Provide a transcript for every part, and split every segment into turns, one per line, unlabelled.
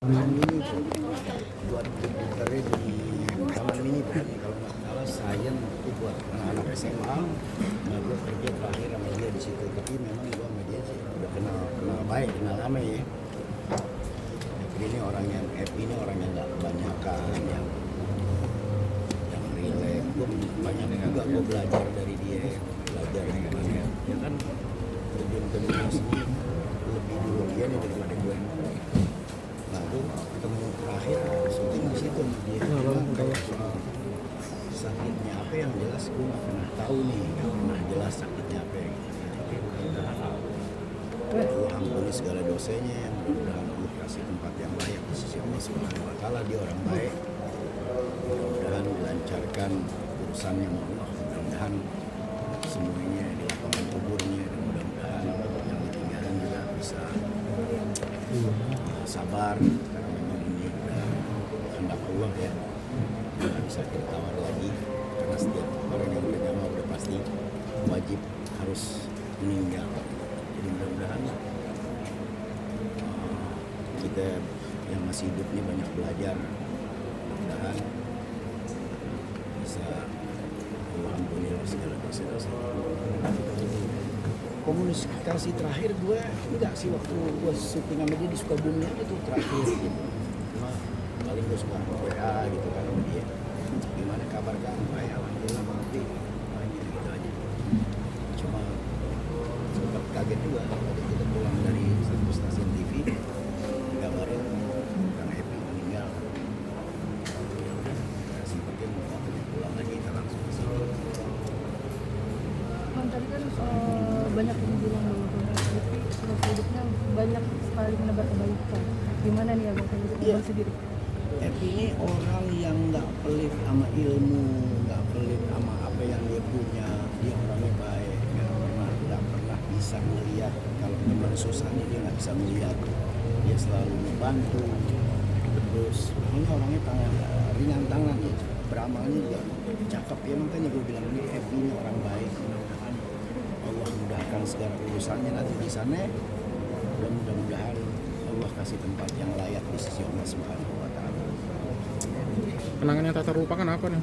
Ini buat komputernya di taman mini bukan kalau nggak salah sayang itu buat anak-anak SMA. Nah gue kerja terakhir sama dia di situ, tapi memang gue sama dia sih udah kenal baik, kenal lama ya. Tapi ini orang yang happy, ini orang yang nggak kebanyakan, yang relax. Gue banyak juga gue belajar dari dia, belajar gimana ya kan terjun ke dunia sini lebih dulu dia nih daripada gue. Nah, gue ketemu terakhir syuting di situ dia bilang kayak sakitnya apa yang jelas gue nggak pernah tahu nih, nggak pernah jelas sakitnya apa yang Allah ampuni segala dosanya, yang mudah-mudahan Allah kasih tempat yang layak di sisi Allah Subhanahu Wa Taala. Dia orang baik, mudah-mudahan dilancarkan urusannya sama Allah, mudah-mudahan semuanya di lapangan kuburnya, dan mudah-mudahan yang ditinggalin juga bisa sabar, karena memang ini kehendak Allah ya, nggak bisa kita tawar lagi, karena setiap orang yang bernyawa udah pasti wajib harus meninggal. Jadi mudah-mudahan kita yang masih hidup ini banyak belajar, mudah-mudahan bisa Allah ampuni segala dosa-dosa. Komunikasi terakhir gue enggak sih waktu gue syuting sama dia di Sukabumi aja tuh terakhir gitu. Cuma paling gue suka WA gitu kan sama dia, gimana kabar kamu? Baik, alhamdulillah mengerti, gitu aja. Cuma sempat kaget juga waktu kita pulang dari satu stasiun TV dikabarin Kang Happy meninggal. Sempatnya mau pulang lagi, kita langsung ke sini.
Bang, tadi kan banyak yang bilang bahwa Bang Happy selama hidupnya banyak sekali menebar kebaikan. Gimana nih Abang Abang sendiri?
Happy ini orang yang nggak pelit sama ilmu, nggak pelit sama apa yang dia punya. Dia orangnya baik, nggak pernah bisa melihat kalau teman susahnya, dia nggak bisa melihat. Dia selalu membantu. Terus ini orangnya ringan tangan ya, beramalnya juga cakep ya, makanya gue bilang ini Happy ini orang baik. Mudah-mudahan Allah mudahkan segala urusannya nanti di sana, dan mudah-mudahan Allah kasih tempat yang layak di sisi Allah Subhanahu Wa Taala.
Kenangan yang tak terlupakan apa nih?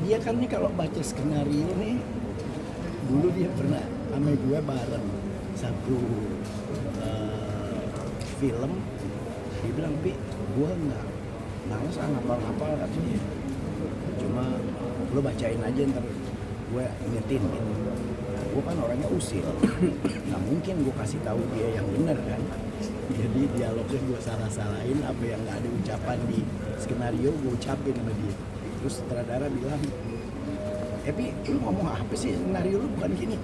Dia kan nih kalau baca skenario nih, dulu dia pernah sama gue bareng satu film. Dia bilang, Pi, gue nggak males ngapal-ngapal katanya, cuma lo bacain aja ntar gue ingetin gitu. Nah, gue kan orangnya usil, nggak mungkin gue kasih tahu dia yang benar kan. Jadi dialognya gue salah-salahin, apa yang nggak ada ucapan di skenario gue ucapin sama dia. Terus sutradara bilang, Epi, lu ngomong apa sih, skenario lu bukan gini.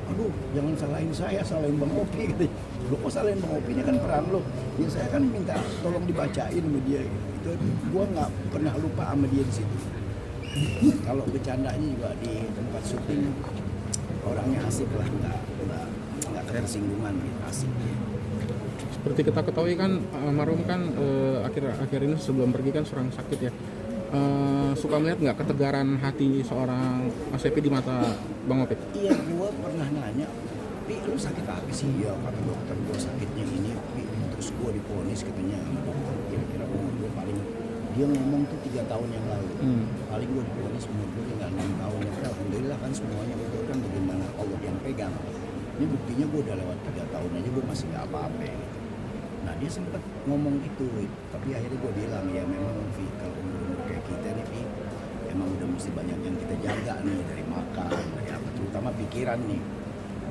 Aduh, jangan salahin saya, salahin Bang Opi gitu. Lu kok salahin Bang Opi, ini kan peran lo. Ya saya kan minta tolong dibacain sama dia gitu. Gue nggak pernah lupa sama dia di situ. Kalau bercandanya juga di tempat syuting, orangnya asik lah, nggak ketersinggungan gitu, asik dia.
Seperti kita ketahui kan almarhum kan akhir ini sebelum pergi kan serang sakit ya. Suka melihat nggak ketegaran hati seorang Mas Happy di mata Bang Opik?
Iya, gue pernah nanya, Pi, lu sakit apa sih? Ya kata dokter gue sakitnya ini, Pi. Terus gue diponis katanya sama dokter, kira-kira umur gue paling, dia ngomong tuh 3 tahun yang lalu, paling gue diponis umur gue tinggal 6 tahun. Ya alhamdulillah kan semuanya betul kan, bagaimana Allah yang pegang. Ini buktinya gue udah lewat 3 tahun aja gue masih nggak apa-apa gitu. Nah dia sempet ngomong gitu, tapi akhirnya gue bilang ya memang Vi, kalau umur kayak kita nih Vi, emang udah mesti banyak yang kita jaga nih, dari makan, dari apa, terutama pikiran nih.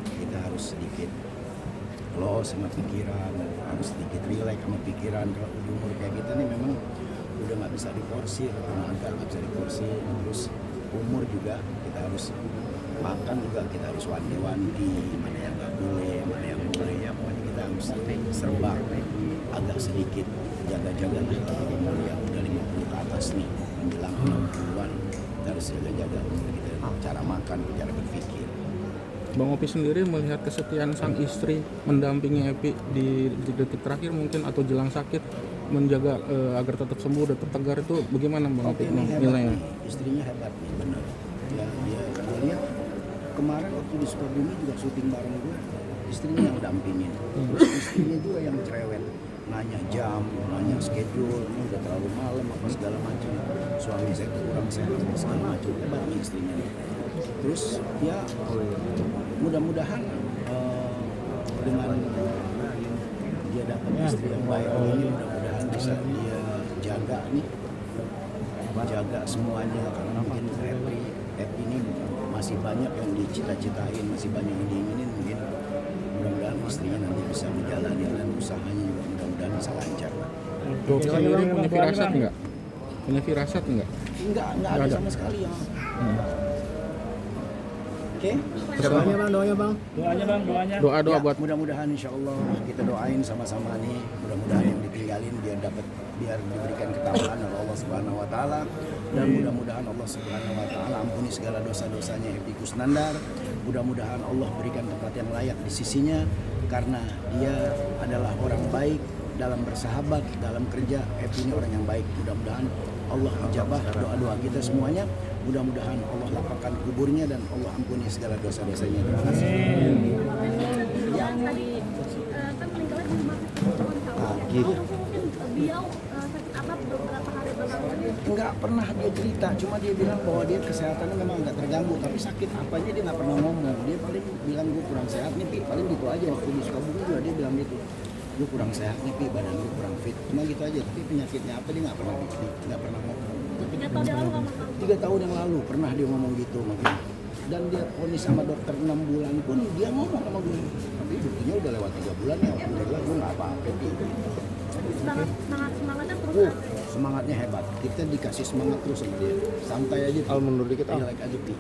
Kita harus sedikit low sama pikiran, harus sedikit relax sama pikiran. Kalau di umur kayak kita nih memang udah nggak bisa diporsir, tenaga nggak bisa diporsir. Terus umur juga kita harus makan juga, kita harus wanti-wanti mana yang nggak boleh, mana yang boleh, ya pokoknya kita harus serba agak sedikit jaga-jaga lah. Umur yang udah 50 ke atas nih menjelang 60-an, kita harus jaga-jaga umur kita, cara makan, cara berpikir.
Bang Opi sendiri melihat kesetiaan sang istri mendampingi Happy di detik terakhir mungkin atau jelang sakit, menjaga agar tetap sembuh dan tetap tegar, itu bagaimana Bang Opi nilainya?
Istrinya hebat nih, benar. Ya, gue lihat kemarin waktu di Sukabumi juga syuting bareng gue, istrinya yang dampingin, terus istrinya juga yang cerewet. nanya jam, nanya schedule, ini udah terlalu malam apa segala macam. Suami saya kurang sehat apa segala macam. Hebat nih istrinya nih. Terus ya mudah-mudahan dengan dia dapat istri yang baik ini, mudah-mudahan bisa dia jaga nih, jaga semuanya, karena mungkin Happy ini masih banyak yang dicita-citain, masih banyak yang diinginin. Mungkin mudah-mudahan istrinya nanti bisa menjalani dan usahanya juga mudah-mudahan bisa lancar.
Dokter sendiri punya firasat nggak? Punya firasat nggak?
Enggak ada sama sekali yang. Oke.
Doanya bang,
Doa buat
Mudah-mudahan insya Allah kita doain sama-sama nih. Mudah-mudahan yang ditinggalin biar diberikan ketakwaan oleh Allah Subhanahu Wa Taala, dan mudah-mudahan Allah Subhanahu Wa Taala ampuni segala dosa-dosanya Happy Kusnandar. Mudah-mudahan Allah berikan tempat yang layak di sisinya, karena dia adalah orang baik dalam bersahabat, dalam kerja. Happy ini orang yang baik. Mudah-mudahan Allah ijabah doa-doa kita semuanya. Mudah-mudahan Allah lapangkan kuburnya dan Allah ampuni segala dosa-dosanya. Terima kasih.
Yang tadi kan meninggalnya di rumah sakit.
Gitu.
Mungkin beliau sakit apa beberapa hari belakangan?
Enggak pernah dia cerita, cuma dia bilang bahwa dia kesehatannya memang enggak terganggu, tapi sakit apanya dia nggak pernah ngomong. Dia paling bilang gue kurang sehat nih, Pi. Paling gitu aja. Waktu di Sukabumi juga dia bilang gitu, gue kurang sehat nih, Pi, badan gue kurang fit. Cuma gitu aja, tapi penyakitnya apa dia nggak pernah ngomong.
3 tahun yang lalu nggak makan.
3 tahun yang lalu pernah dia ngomong gitu mungkin. Dan dia vonis sama dokter 6 bulan pun dia ngomong sama gue. Tapi buktinya udah lewat 3 bulan ya, alhamdulillah gue nggak apa-apa, Pi.
Semangatnya terus.
Semangatnya hebat. Kita dikasih semangat terus sama dia. Santai aja.
Al mundur dikit Al.
Relax aja, Pi.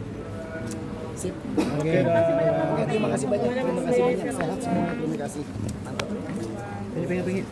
Sip.
Oke.
Oke, terima kasih banyak. Terima kasih banyak. Sehat semua. Terima kasih. Mantap.
Pengen.